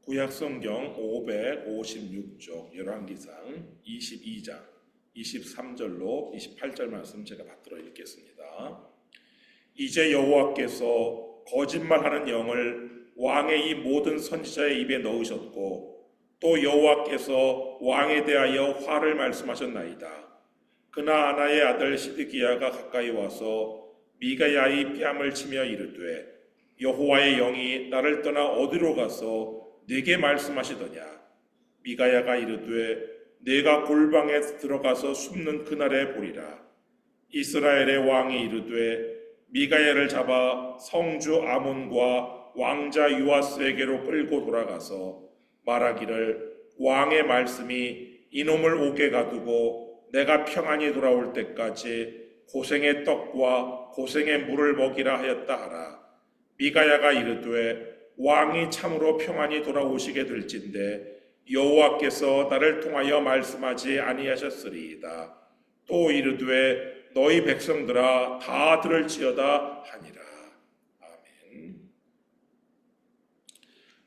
구약성경 556쪽 열왕기상 22장 23절로 28절 말씀 제가 받들어 읽겠습니다. 이제 여호와께서 거짓말하는 영을 왕의 이 모든 선지자의 입에 넣으셨고 또 여호와께서 왕에 대하여 화를 말씀하셨나이다. 그나아나의 아들 시드기야가 가까이 와서 미가야의 뺨을 치며 이르되 여호와의 영이 나를 떠나 어디로 가서 내게 말씀하시더냐. 미가야가 이르되 내가 골방에 들어가서 숨는 그날에 보리라. 이스라엘의 왕이 이르되 미가야를 잡아 성주 아몬과 왕자 요아스에게로 끌고 돌아가서 말하기를 왕의 말씀이 이놈을 옥에 가두고 내가 평안히 돌아올 때까지 고생의 떡과 고생의 물을 먹이라 하였다 하라. 미가야가 이르되 왕이 참으로 평안히 돌아오시게 될진데 여호와께서 나를 통하여 말씀하지 아니하셨으리이다. 또 이르되 너희 백성들아 다 들을지어다 하니라. 아멘.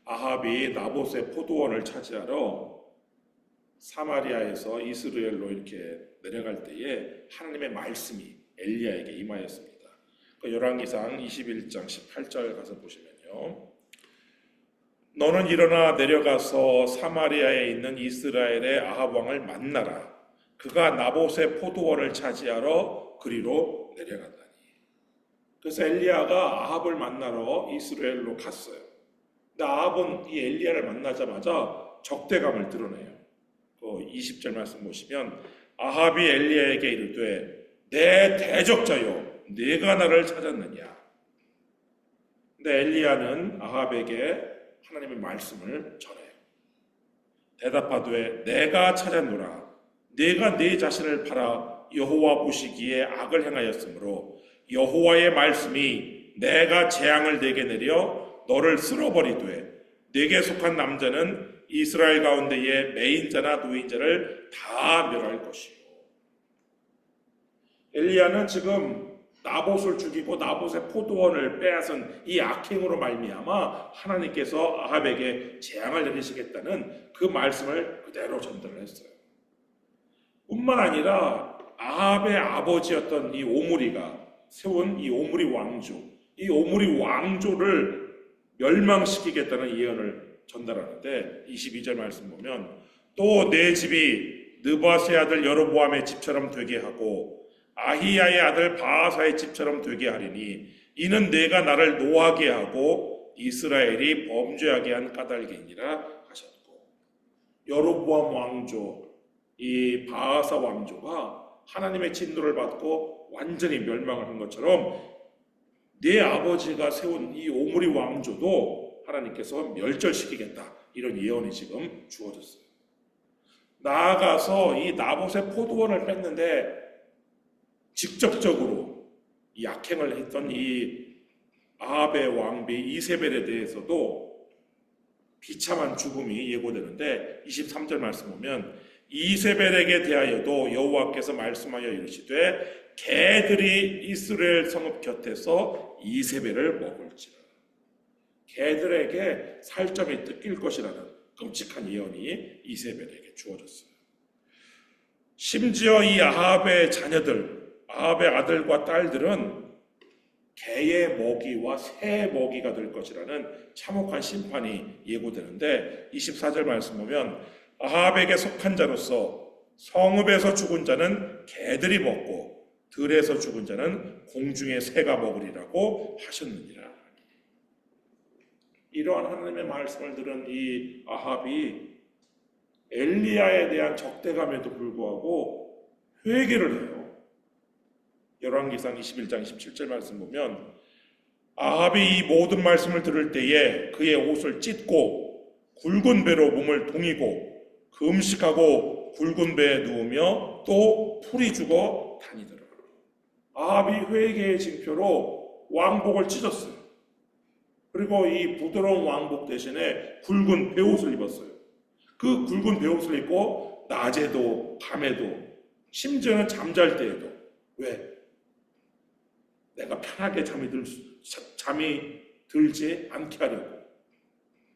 아합이 나봇의 포도원을 차지하러 사마리아에서 이스라엘로 이렇게 내려갈 때에 하나님의 말씀이 엘리야에게 임하였습니다. 열왕기상 21장 18절 가서 보시면요. 너는 일어나 내려가서 사마리아에 있는 이스라엘의 아합 왕을 만나라. 그가 나봇의 포도원을 차지하러 그리로 내려간다니. 그래서 엘리야가 아합을 만나러 이스라엘로 갔어요. 근데 아합은 이 엘리야를 만나자마자 적대감을 드러내요. 20절 말씀 보시면 아합이 엘리야에게 이르되 내 대적자여 네가 나를 찾았느냐. 근데 엘리야는 아합에게 하나님의 말씀을 전해요. 대답하되 내가 찾았노라. 네가 네 자신을 팔아 여호와 보시기에 악을 행하였으므로 여호와의 말씀이 내가 재앙을 내게 내려 너를 쓸어버리되 네게 속한 남자는 이스라엘 가운데의 매인자나 노인자를 다 멸할 것이요. 엘리야는 지금 나봇을 죽이고 나봇의 포도원을 빼앗은 이 악행으로 말미암아 하나님께서 아합에게 재앙을 내리시겠다는 그 말씀을 그대로 전달을 했어요. 뿐만 아니라 아합의 아버지였던 이 오므리가 세운 이 오므리 왕조, 이 오므리 왕조를 멸망시키겠다는 예언을 전달하는데 22절 말씀 보면 또 내 집이 느바스의 아들 여로보암의 집처럼 되게 하고 아히야의 아들 바하사의 집처럼 되게 하리니 이는 내가 나를 노하게 하고 이스라엘이 범죄하게 한 까닭이니라 하셨고, 여로보암 왕조, 이 바하사 왕조가 하나님의 진노를 받고 완전히 멸망을 한 것처럼 내 아버지가 세운 이 오므리 왕조도 하나님께서 멸절시키겠다, 이런 예언이 지금 주어졌어요. 나아가서 이 나봇의 포도원을 뺐는데 직접적으로 이 악행을 했던 이 아합의 왕비 이세벨에 대해서도 비참한 죽음이 예고되는데 23절 말씀 보면 이세벨에게 대하여도 여호와께서 말씀하여 이르시되 개들이 이스라엘 성읍 곁에서 이세벨을 먹을지라. 개들에게 살점이 뜯길 것이라는 끔찍한 예언이 이세벨에게 주어졌어요. 심지어 이 아합의 자녀들, 아합의 아들과 딸들은 개의 먹이와 새의 먹이가 될 것이라는 참혹한 심판이 예고되는데 24절 말씀 보면 아합에게 속한 자로서 성읍에서 죽은 자는 개들이 먹고 들에서 죽은 자는 공중의 새가 먹으리라고 하셨느니라. 이러한 하나님의 말씀을 들은 이 아합이 엘리야에 대한 적대감에도 불구하고 회개를 해요. 열왕기상 21장 27절 말씀 보면 아합이 이 모든 말씀을 들을 때에 그의 옷을 찢고 굵은 배로 몸을 동이고 금식하고 굵은 배에 누우며 또 풀이 죽어 다니더라. 아합이 회개의 징표로 왕복을 찢었어요. 그리고 이 부드러운 왕복 대신에 굵은 베옷을 입었어요. 그 굵은 베옷을 입고 낮에도 밤에도 심지어는 잠잘 때에도 왜? 내가 편하게 잠이 들지 않게 하려고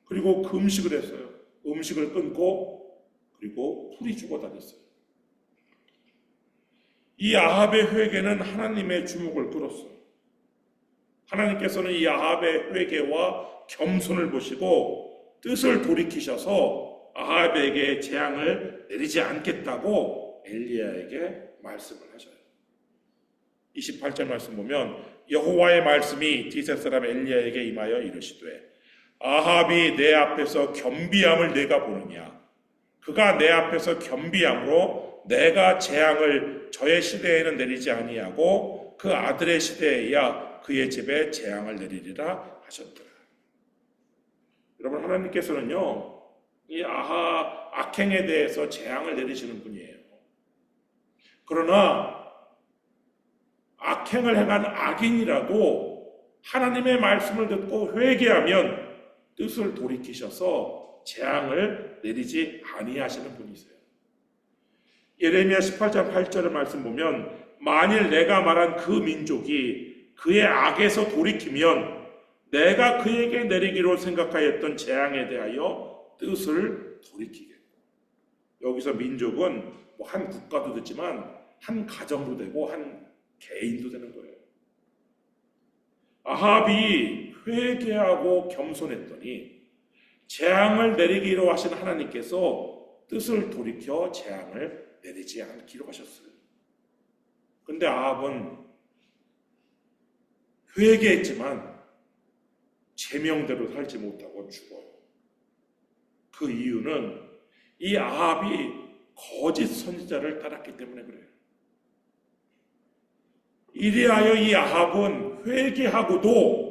그리고 금식을 했어요. 음식을 끊고 그리고 풀이 죽어 다녔어요. 이 아합의 회개는 하나님의 주목을 끌었어요. 하나님께서는 이 아합의 회개와 겸손을 보시고 뜻을 돌이키셔서 아합에게 재앙을 내리지 않겠다고 엘리야에게 말씀을 하셔요. 28절 말씀 보면 여호와의 말씀이 디셋 사람 엘리야에게 임하여 이르시되 아합이 내 앞에서 겸비함을 내가 보느냐 그가 내 앞에서 겸비함으로 내가 재앙을 저의 시대에는 내리지 아니하고 그 아들의 시대에야 그의 집에 재앙을 내리리라 하셨더라. 여러분, 하나님께서는요 이 악행에 대해서 재앙을 내리시는 분이에요. 그러나 악행을 행한 악인이라도 하나님의 말씀을 듣고 회개하면 뜻을 돌이키셔서 재앙을 내리지 아니하시는 분이세요. 예레미야 18장 8절의 말씀 보면 만일 내가 말한 그 민족이 그의 악에서 돌이키면 내가 그에게 내리기로 생각하였던 재앙에 대하여 뜻을 돌이키겠고, 여기서 민족은 뭐 한 국가도 되지만 한 가정도 되고 한 개인도 되는 거예요. 아합이 회개하고 겸손했더니 재앙을 내리기로 하신 하나님께서 뜻을 돌이켜 재앙을 내리지 않기로 하셨어요. 근데 아합은 회개했지만 제명대로 살지 못하고 죽어요. 그 이유는 이 아합이 거짓 선지자를 따랐기 때문에 그래요. 이리하여 이 아합은 회개하고도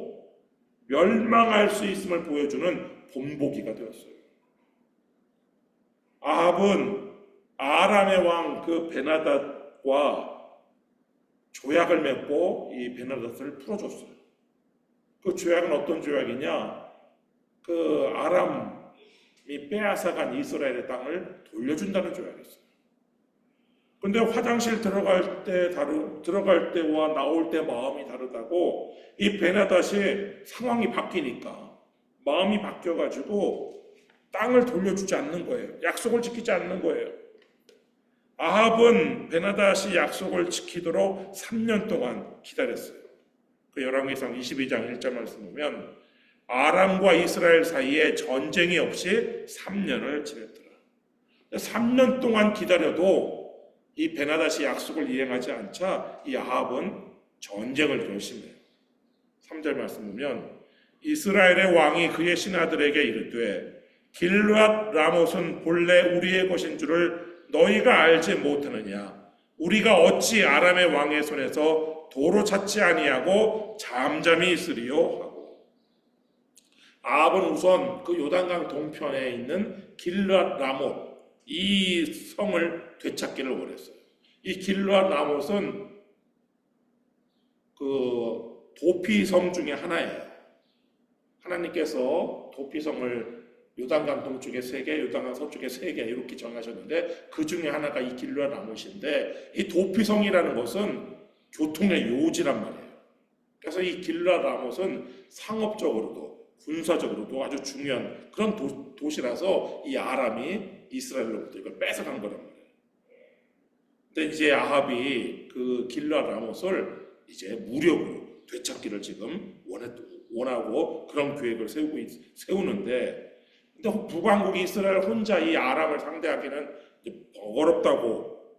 멸망할 수 있음을 보여주는 본보기가 되었어요. 아합은 아람의 왕 그 베나닷과 조약을 맺고 이 베나닷을 풀어줬어요. 그 조약은 어떤 조약이냐? 그 아람이 빼앗아간 이스라엘의 땅을 돌려준다는 조약이었어요. 근데 화장실 들어갈 때와 나올 때 마음이 다르다고 이 베나닷이 상황이 바뀌니까 마음이 바뀌어가지고 땅을 돌려주지 않는 거예요. 약속을 지키지 않는 거예요. 아합은 베나닷이 약속을 지키도록 3년 동안 기다렸어요. 그 열왕기상 22장 1절 말씀 보면 아람과 이스라엘 사이에 전쟁이 없이 3년을 지냈더라. 3년 동안 기다려도 이 베나닷이 약속을 이행하지 않자 이 아합은 전쟁을 결심해요. 3절 말씀 보면 이스라엘의 왕이 그의 신하들에게 이르되 길르앗 라못은 본래 우리의 것인 줄을 너희가 알지 못하느냐? 우리가 어찌 아람의 왕의 손에서 도로 찾지 아니하고 잠잠히 있으리요? 하고, 아합은 우선 그 요단강 동편에 있는 길르앗 라못 이 성을 되찾기를 원했어요. 이 길르앗 라못은 그 도피성 중에 하나예요. 하나님께서 도피성을 요단강 동쪽에 3개, 요단강 서쪽에 3개 이렇게 정하셨는데 그 중에 하나가 이 길르앗 라못인데, 이 도피성이라는 것은 교통의 요지란 말이에요. 그래서 이 길르앗 라못은 상업적으로도 군사적으로도 아주 중요한 그런 도시라서 이 아람이 이스라엘로부터 이걸 뺏어간 거란 말이에요. 근데 이제 아합이 그 길르앗 라못을 이제 무력으로 되찾기를 지금 원하고 그런 계획을 세우는데, 근데 북왕국 이스라엘 혼자 이 아람을 상대하기는 어렵다고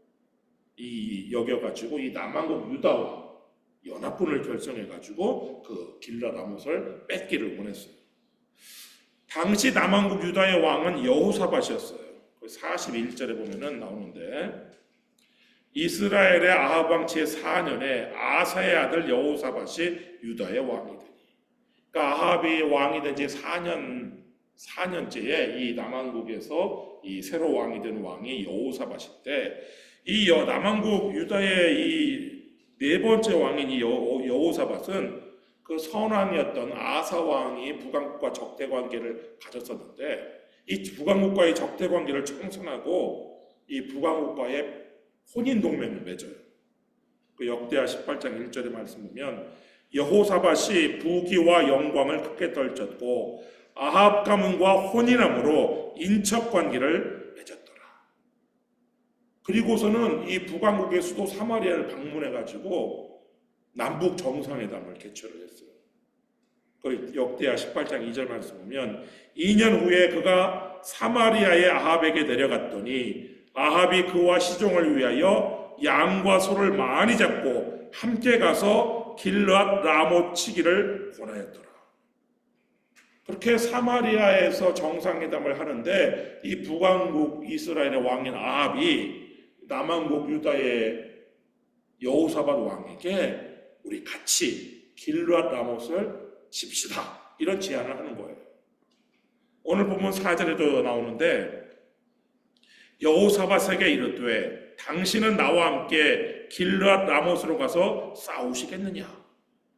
여겨가지고 이 남왕국 유다와 연합군을 결성해가지고 그 길르앗 라못을 뺏기를 원했어요. 당시 남왕국 유다의 왕은 여호사밧이었어요. 41절에 보면은 나오는데, 이스라엘의 아합 왕 제4년에 아사의 아들 여호사밧이 유다의 왕이 되니, 그러니까 아합이 왕이 된 지 4년째에 이 남왕국에서 이 새로 왕이 된 왕이 여호사밧인데, 이 남왕국 유다의 이 4번째 왕인 이 여호사밧은 그 선왕이었던 아사 왕이 북왕국과 적대 관계를 가졌었는데, 이 북왕국과의 적대 관계를 청산하고 이 북왕국과의 혼인 동맹을 맺어요. 그 역대하 18장 1절의 말씀 보면 여호사밧이 부귀와 영광을 크게 떨쳤고 아합 가문과 혼인함으로 인척 관계를 맺었더라. 그리고서는 이 북왕국의 수도 사마리아를 방문해가지고 남북 정상회담을 개최를 했어요. 그 역대하 18장 2절 말씀 보면 2년 후에 그가 사마리아의 아합에게 내려갔더니 아합이 그와 시종을 위하여 양과 소를 많이 잡고 함께 가서 길르앗 라못 치기를 권하였더라. 그렇게 사마리아에서 정상회담을 하는데 이 북왕국 이스라엘의 왕인 아합이 남왕국 유다의 여호사밧 왕에게 우리 같이 길르앗 라못을 칩시다, 이런 제안을 하는 거예요. 오늘 보면 4절에도 나오는데 여호사밧에게 이르되 당신은 나와 함께 길르앗 라못으로 가서 싸우시겠느냐.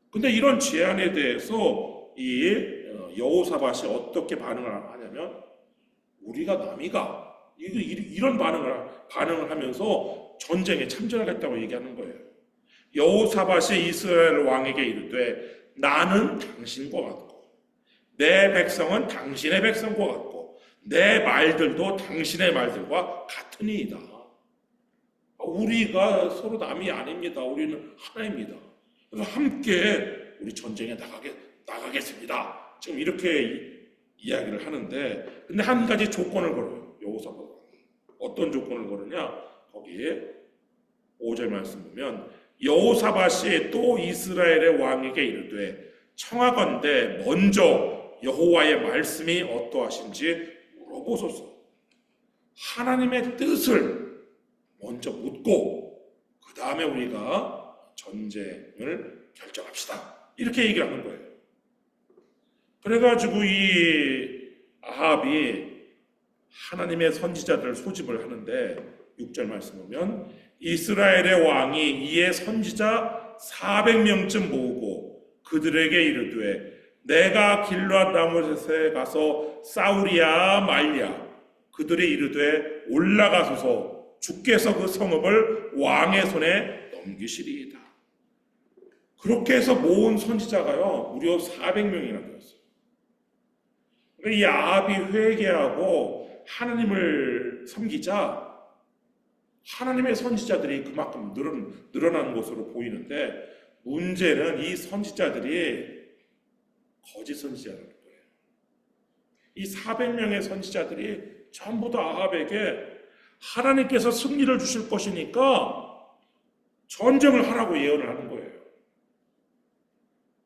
근데 이런 제안에 대해서 이 여호사밧이 어떻게 반응을 하냐면 우리가 남이가 이런 반응을 하면서 전쟁에 참전하겠다고 얘기하는 거예요. 여호사밧이 이스라엘 왕에게 이르되 나는 당신과 같고 내 백성은 당신의 백성과 같고 내 말들도 당신의 말들과 같으니이다. 우리가 서로 남이 아닙니다. 우리는 하나입니다. 그래서 함께 우리 전쟁에 나가겠습니다. 지금 이렇게 이야기를 하는데, 근데 한 가지 조건을 걸어요. 여호사밧 어떤 조건을 걸으냐? 거기에 5절 말씀 보면 여호사밧이 또 이스라엘의 왕에게 이르되 청하건대 먼저 여호와의 말씀이 어떠하신지 물어보소서. 하나님의 뜻을 먼저 묻고 그 다음에 우리가 전쟁을 결정합시다, 이렇게 얘기를 하는 거예요. 그래가지고 이 아합이 하나님의 선지자들을 소집을 하는데 6절 말씀 보면 이스라엘의 왕이 이에 선지자 400명쯤 모으고 그들에게 이르되 내가 길르앗 라못에 가서 싸우리야 말랴. 그들이 이르되 올라가소서. 주께서 그 성읍을 왕의 손에 넘기시리이다. 그렇게 해서 모은 선지자가요 무려 400명이나 되었어요. 이 아합이 회개하고 하나님을 섬기자 하나님의 선지자들이 그만큼 늘어나는 것으로 보이는데, 문제는 이 선지자들이 거짓 선지자라는 거예요. 이 400명의 선지자들이 전부 다 아합에게 하나님께서 승리를 주실 것이니까 전쟁을 하라고 예언을 하는 거예요.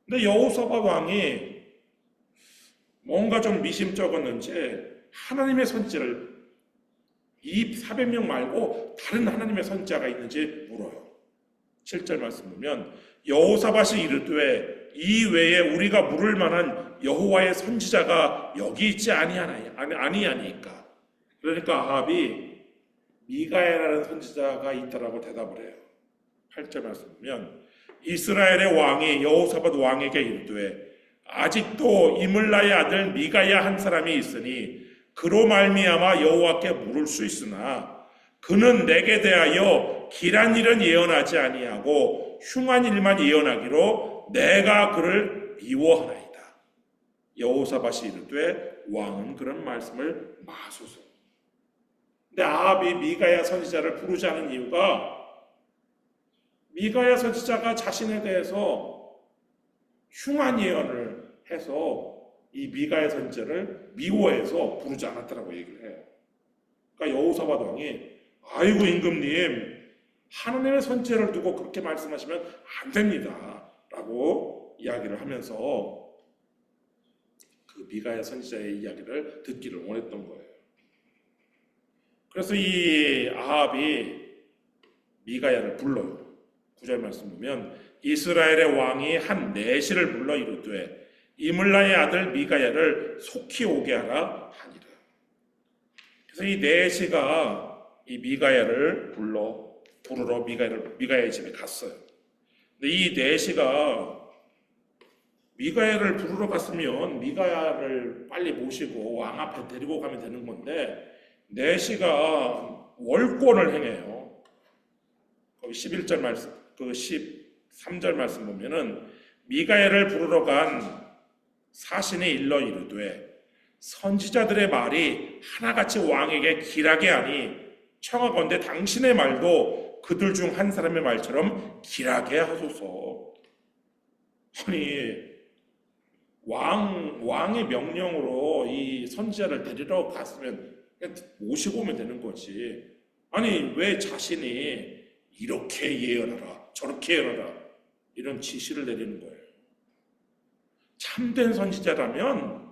근데 여호사밧 왕이 뭔가 좀 미심쩍었는지 하나님의 선지자를 이 400명 말고 다른 하나님의 선지자가 있는지 물어요. 7절 말씀 보면 여호사밧이 이르되 이 외에 우리가 물을 만한 여호와의 선지자가 여기 있지 아니하니까. 그러니까 아합이 미가야라는 선지자가 있다라고 대답을 해요. 8절 말씀 보면 이스라엘의 왕이 여호사밧 왕에게 이르되 아직도 이물라의 아들 미가야 한 사람이 있으니 그로 말미암아 여호와께 물을 수 있으나 그는 내게 대하여 길한 일은 예언하지 아니하고 흉한 일만 예언하기로 내가 그를 미워하나이다. 여호사밧이 이르되 왕은 그런 말씀을 마소서. 근데 아합이 미가야 선지자를 부르지 않은 이유가 미가야 선지자가 자신에 대해서 흉한 예언을 해서 이 미가야 선지자를 미워해서 부르지 않았다라고 얘기를 해요. 그러니까 여호사밧 왕이 아이고 임금님, 하나님의 선지자를 두고 그렇게 말씀하시면 안 됩니다 라고 이야기를 하면서 그 미가야 선지자의 이야기를 듣기를 원했던 거예요. 그래서 이 아합이 미가야를 불러요. 9절 말씀 보면 이스라엘의 왕이 한 내시를 불러 이르되 이물라의 아들 미가야를 속히 오게 하라 하니라. 그래서 이 내시가 이 미가야를 부르러 미가야의 집에 갔어요. 근데 이 내시가 미가야를 부르러 갔으면 미가야를 빨리 모시고 왕 앞에 데리고 가면 되는 건데 내시가 월권을 행해요. 거기 11절 말씀, 그 13절 말씀 보면은 미가야를 부르러 간 사신이 일러 이르되 선지자들의 말이 하나같이 왕에게 길하게 하니 청하건대 당신의 말도 그들 중 한 사람의 말처럼 길하게 하소서. 아니, 왕의 명령으로 이 선지자를 데리러 갔으면 그냥 모시고 오면 되는 거지. 아니, 왜 자신이 이렇게 예언하라, 저렇게 예언하라, 이런 지시를 내리는 거예요. 참된 선지자라면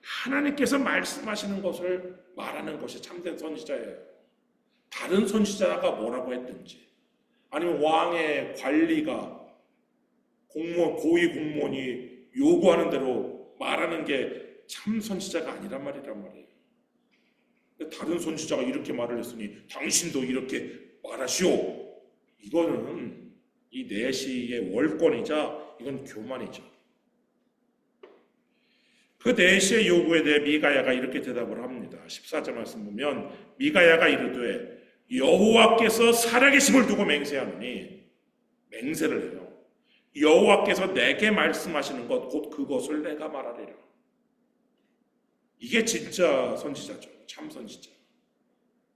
하나님께서 말씀하시는 것을 말하는 것이 참된 선지자예요. 다른 선지자가 뭐라고 했든지, 아니면 왕의 관리가 고위 공무원이 요구하는 대로 말하는 게 참 선지자가 아니란 말이에요. 다른 선지자가 이렇게 말을 했으니 당신도 이렇게 말하시오. 이거는 이 내시의 월권이자 이건 교만이죠. 그 내시의 요구에 대해 미가야가 이렇게 대답을 합니다. 14절 말씀 보면 미가야가 이르되 여호와께서 살아계심을 두고 맹세하노니, 맹세를 해요. 여호와께서 내게 말씀하시는 것 곧 그것을 내가 말하리라. 이게 진짜 선지자죠. 참 선지자.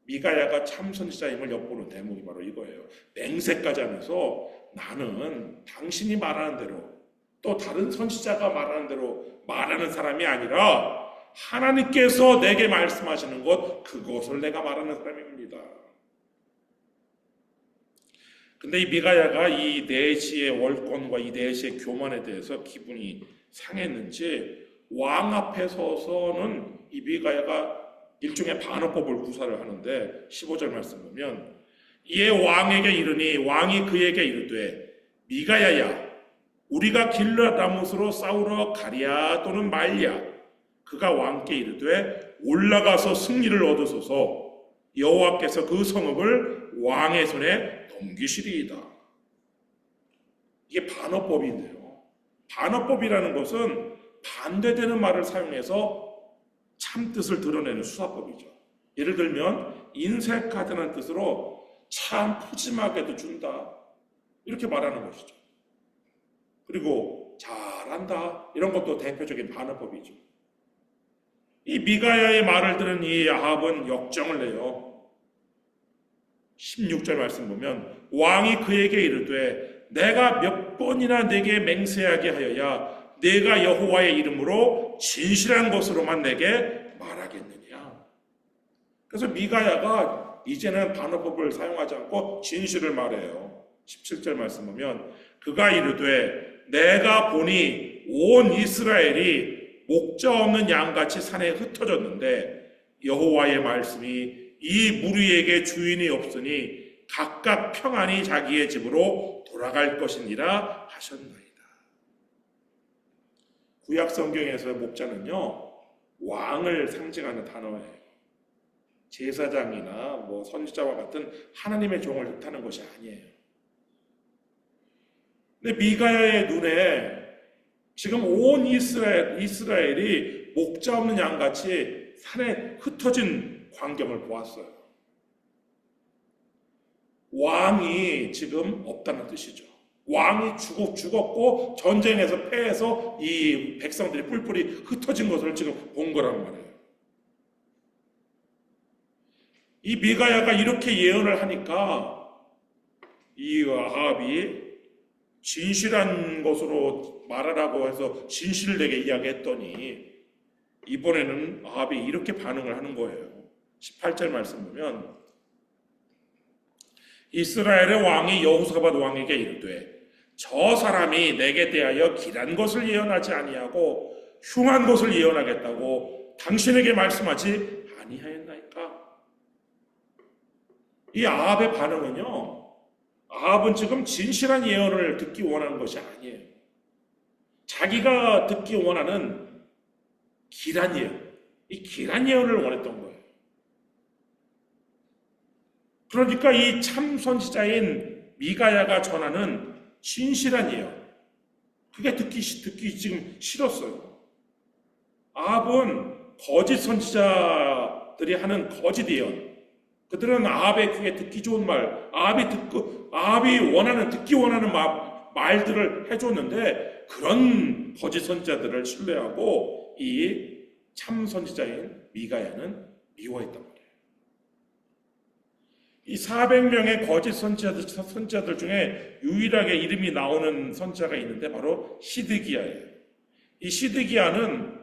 미가야가 참 선지자임을 엿보는 대목이 바로 이거예요. 맹세까지 하면서 나는 당신이 말하는 대로, 또 다른 선지자가 말하는 대로 말하는 사람이 아니라 하나님께서 내게 말씀하시는 것, 그것을 내가 말하는 사람입니다. 근데 이 미가야가 이 내시의 월권과 이 내시의 교만에 대해서 기분이 상했는지 왕 앞에 서서는 이 미가야가 일종의 반어법을 구사를 하는데 15절 말씀 보면 이에 왕에게 이르니 왕이 그에게 이르되 미가야야, 우리가 길르앗라못으로 싸우러 가랴 또는 말랴. 그가 왕께 이르되 올라가서 승리를 얻으소서. 여호와께서 그 성읍을 왕의 손에 넘기시리이다. 이게 반어법인데요. 반어법이라는 것은 반대되는 말을 사용해서 참 뜻을 드러내는 수사법이죠. 예를 들면 인색하다는 뜻으로 참 푸짐하게도 준다, 이렇게 말하는 것이죠. 그리고 잘한다, 이런 것도 대표적인 반어법이죠. 이 미가야의 말을 들은 이 아합은 역정을 내요. 16절 말씀 보면 왕이 그에게 이르되 내가 몇 번이나 내게 맹세하게 하여야 내가 여호와의 이름으로 진실한 것으로만 내게 말하겠느냐. 그래서 미가야가 이제는 반어법을 사용하지 않고 진실을 말해요. 17절 말씀 보면 그가 이르되 내가 보니 온 이스라엘이 목자 없는 양같이 산에 흩어졌는데 여호와의 말씀이 이 무리에게 주인이 없으니 각각 평안히 자기의 집으로 돌아갈 것이니라 하셨나이다. 구약 성경에서 목자는요, 왕을 상징하는 단어예요. 제사장이나 선지자와 같은 하나님의 종을 뜻하는 것이 아니에요. 근데 미가야의 눈에 지금 온 이스라엘이 목자 없는 양같이 산에 흩어진 광경을 보았어요. 왕이 지금 없다는 뜻이죠. 왕이 죽었고 전쟁에서 패해서 이 백성들이 뿔뿔이 흩어진 것을 지금 본 거란 말이에요. 이 미가야가 이렇게 예언을 하니까 이 아합이 진실한 것으로 말하라고 해서 진실을 내게 이야기했더니 이번에는 아합이 이렇게 반응을 하는 거예요. 18절 말씀 보면 이스라엘의 왕이 여호사밧 왕에게 이르되 저 사람이 내게 대하여 길한 것을 예언하지 아니하고 흉한 것을 예언하겠다고 당신에게 말씀하지 아니하였나이까. 이 아합의 반응은요, 아합은 지금 진실한 예언을 듣기 원하는 것이 아니에요. 자기가 듣기 원하는 길한 예언, 이 길한 예언을 원했던 거예요. 그러니까 이 참 선지자인 미가야가 전하는 진실한 예언, 그게 듣기 지금 싫었어요. 아합은 거짓 선지자들이 하는 거짓 예언, 그들은 아합의 귀에 듣기 좋은 말, 아합이 듣기 원하는 말들을 해줬는데 그런 거짓 선지자들을 신뢰하고 이 참 선지자인 미가야는 미워했단 말이에요. 이 400명의 거짓 선지자들 중에 유일하게 이름이 나오는 선지자가 있는데 바로 시드기야예요. 이 시드기야는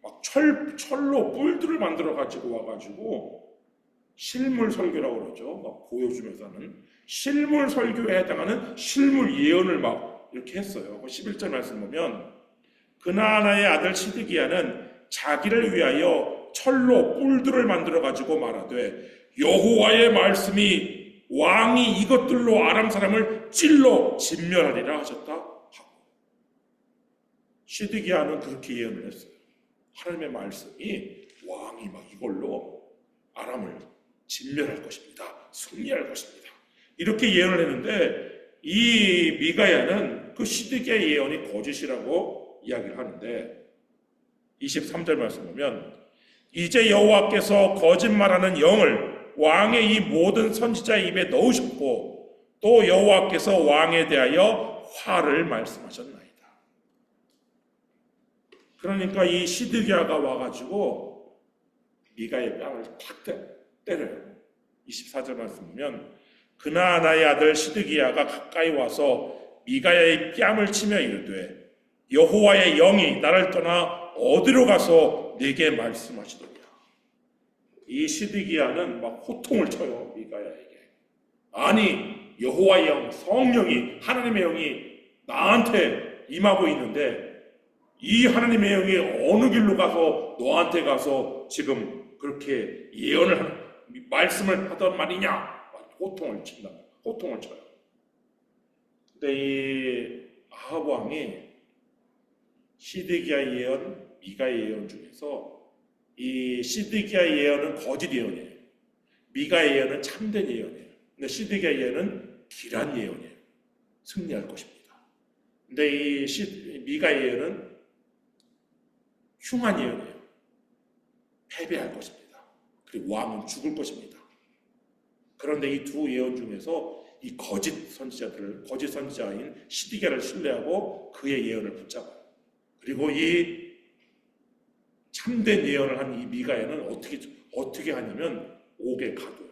막 철로 뿔들을 만들어 가지고 와가지고 실물 설교라고 그러죠. 막 보여주면서 하는 실물 설교에 해당하는 실물 예언을 막 이렇게 했어요. 11절 말씀 보면 그나아나의 아들 시드기야는 자기를 위하여 철로 뿔들을 만들어 가지고 말하되 여호와의 말씀이 왕이 이것들로 아람 사람을 찔러 진멸하리라 하셨다 하고 시드기야는 그렇게 예언을 했어요. 하나님의 말씀이 왕이 막 이걸로 아람을 진멸할 것입니다. 승리할 것입니다. 이렇게 예언을 했는데 이 미가야는 그 시드기야의 예언이 거짓이라고 이야기를 하는데 23절 말씀 보면 이제 여호와께서 거짓말하는 영을 왕의 이 모든 선지자의 입에 넣으셨고 또 여호와께서 왕에 대하여 화를 말씀하셨나이다. 그러니까 이 시드기야가 와가지고 미가의 뺨을 탁 때려요. 24절 말씀 보면 그나아나의 아들 시드기야가 가까이 와서 미가야의 뺨을 치며 이르되 여호와의 영이 나를 떠나 어디로 가서 내게 말씀하시더냐. 이 시드기야는 막 호통을 쳐요. 미가야에게. 아니 여호와의 영, 성령이 하나님의 영이 나한테 임하고 있는데 이 하나님의 영이 어느 길로 가서 너한테 가서 지금 그렇게 예언을 하는 말씀을 하던 말이냐. 호통을 친다. 호통을 쳐요. 근데 이 아합 왕이 시드기야 예언, 미가의 예언 중에서 이 시드기야 예언은 거짓 예언이에요. 미가의 예언은 참된 예언이에요. 근데 시드기야 예언은 길한 예언이에요. 승리할 것입니다. 근데 이 미가의 예언은 흉한 예언이에요. 패배할 것입니다. 그리고 왕은 죽을 것입니다. 그런데 이 두 예언 중에서 이 거짓 선지자인 시드기야를 신뢰하고 그의 예언을 붙잡아요. 그리고 이 참된 예언을 한 이 미가야는 어떻게 하냐면 옥에 가둬요.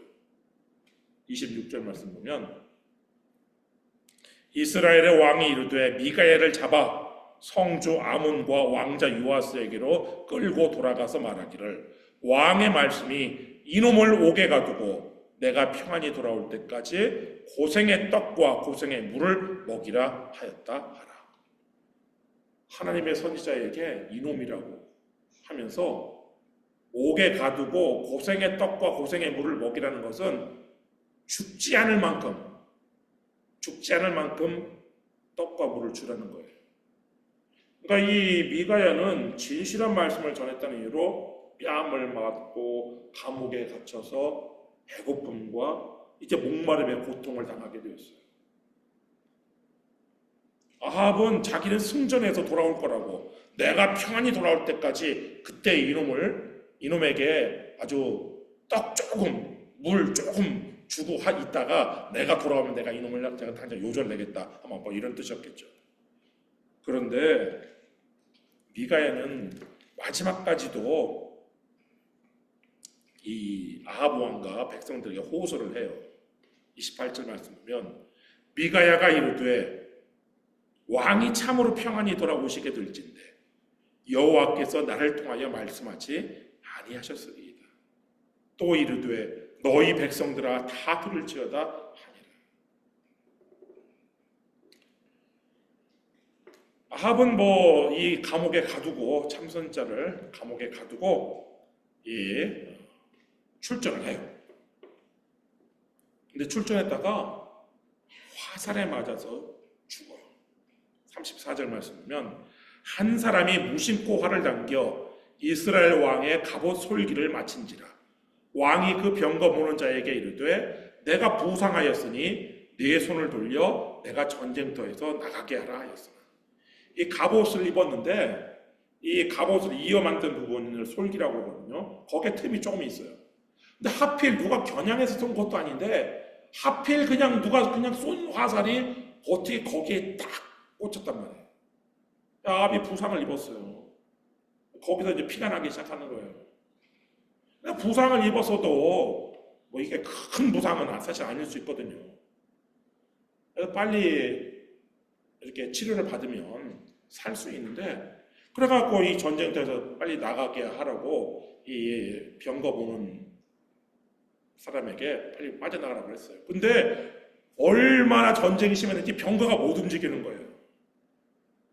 26절 말씀 보면 이스라엘의 왕이 이르되 미가야를 잡아 성주 아몬과 왕자 요아스에게로 끌고 돌아가서 말하기를 왕의 말씀이 이놈을 옥에 가두고 내가 평안히 돌아올 때까지 고생의 떡과 고생의 물을 먹이라 하였다 하라. 하나님의 선지자에게 이놈이라고 하면서 옥에 가두고 고생의 떡과 고생의 물을 먹이라는 것은 죽지 않을 만큼 떡과 물을 주라는 거예요. 그러니까 이 미가야는 진실한 말씀을 전했다는 이유로 뺨을 맞고 감옥에 갇혀서 배고픔과 이제 목마름의 고통을 당하게 되었어요. 아합은 자기는 승전해서 돌아올 거라고 내가 평안히 돌아올 때까지 그때 이놈에게 아주 떡 조금 물 조금 주고 있다가 내가 돌아오면 내가 이놈을 제가 당장 요절내겠다 아마 뭐 이런 뜻이었겠죠. 그런데 미가야는 마지막까지도 이 아합 왕과 백성들에게 호소를 해요. 28절 말씀 보면 미가야가 이르되 왕이 참으로 평안히 돌아오시게 될진데 여호와께서 나를 통하여 말씀하지 아니하셨으리이다. 또 이르되 너희 백성들아 다 들을지어다 하니라. 아합은 뭐 이 감옥에 가두고 참선자를 감옥에 가두고 출전을 해요. 근데 출전했다가 화살에 맞아서 죽어요. 34절 말씀 보면 한 사람이 무심코 활을 당겨 이스라엘 왕의 갑옷 솔기를 마친지라 왕이 그 병거 보는 자에게 이르되 내가 부상하였으니 네 손을 돌려 내가 전쟁터에서 나가게 하라 하였으나 이 갑옷을 입었는데 이 갑옷을 이어 만든 부분을 솔기라고 하거든요. 거기에 틈이 조금 있어요. 근데 하필 누가 겨냥해서 쏜 것도 아닌데 하필 그냥 누가 그냥 쏜 화살이 어떻게 거기에 딱 꽂혔단 말이에요. 아합이 부상을 입었어요. 거기서 이제 피가 나기 시작하는 거예요. 부상을 입어서도 뭐 이게 큰 부상은 사실 아닐 수 있거든요. 그래서 빨리 이렇게 치료를 받으면 살 수 있는데, 그래갖고 이 전쟁터에서 빨리 나가게 하라고 이 병거 보는 사람에게 빨리 빠져나가라고 했어요. 근데 얼마나 전쟁이 심했는지 병거가 못 움직이는 거예요.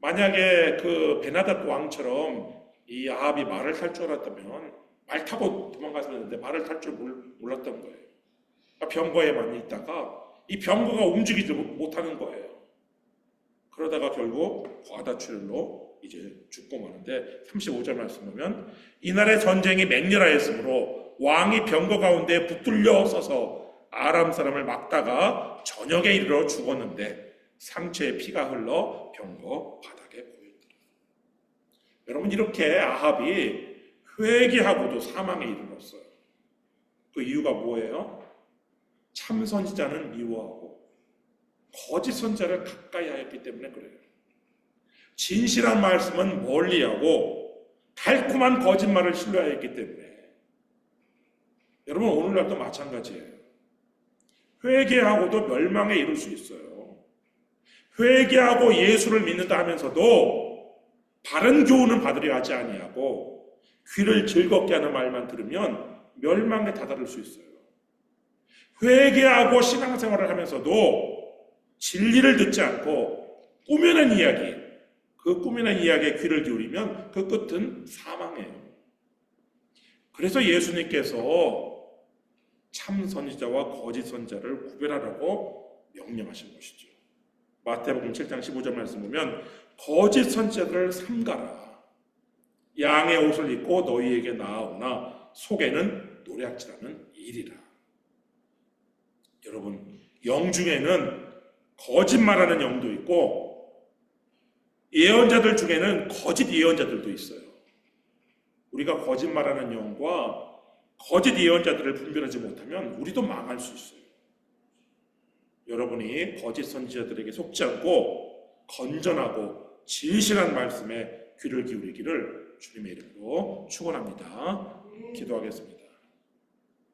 만약에 그 베나닷 왕처럼 이 아합이 말을 탈 줄 알았다면 말 타고 도망갔으면 했는데 말을 탈 줄 몰랐던 거예요. 병거에만 있다가 이 병거가 움직이지 못하는 거예요. 그러다가 결국 과다출혈로 이제 죽고 마는데 35절 말씀 보면 이날의 전쟁이 맹렬하였으므로 왕이 병거 가운데 붙들려 서서 아람 사람을 막다가 저녁에 이르러 죽었는데 상처에 피가 흘러 병거 바닥에 보였더라. 여러분, 이렇게 아합이 회개하고도 사망에 이르렀어요. 그 이유가 뭐예요? 참 선지자는 미워하고 거짓 선지자를 가까이 하였기 때문에 그래요. 진실한 말씀은 멀리하고 달콤한 거짓말을 신뢰하였기 때문에. 여러분, 오늘날도 마찬가지예요. 회개하고도 멸망에 이를 수 있어요. 회개하고 예수를 믿는다 하면서도 바른 교훈은 받으려 하지 아니하고 귀를 즐겁게 하는 말만 들으면 멸망에 다다를 수 있어요. 회개하고 신앙생활을 하면서도 진리를 듣지 않고 꾸며낸 이야기, 그 꾸며낸 이야기에 귀를 기울이면 그 끝은 사망이에요. 그래서 예수님께서 참 선지자와 거짓 선지자를 구별하라고 명령하신 것이죠. 마태복음 7장 15절 말씀 보면 거짓 선지자들을 삼가라. 양의 옷을 입고 너희에게 나아오나 속에는 노략질하는 일이라. 여러분, 영 중에는 거짓말하는 영도 있고 예언자들 중에는 거짓 예언자들도 있어요. 우리가 거짓말하는 영과 거짓 예언자들을 분별하지 못하면 우리도 망할 수 있어요. 여러분이 거짓 선지자들에게 속지 않고 건전하고 진실한 말씀에 귀를 기울이기를 주님의 이름으로 축원합니다. 기도하겠습니다.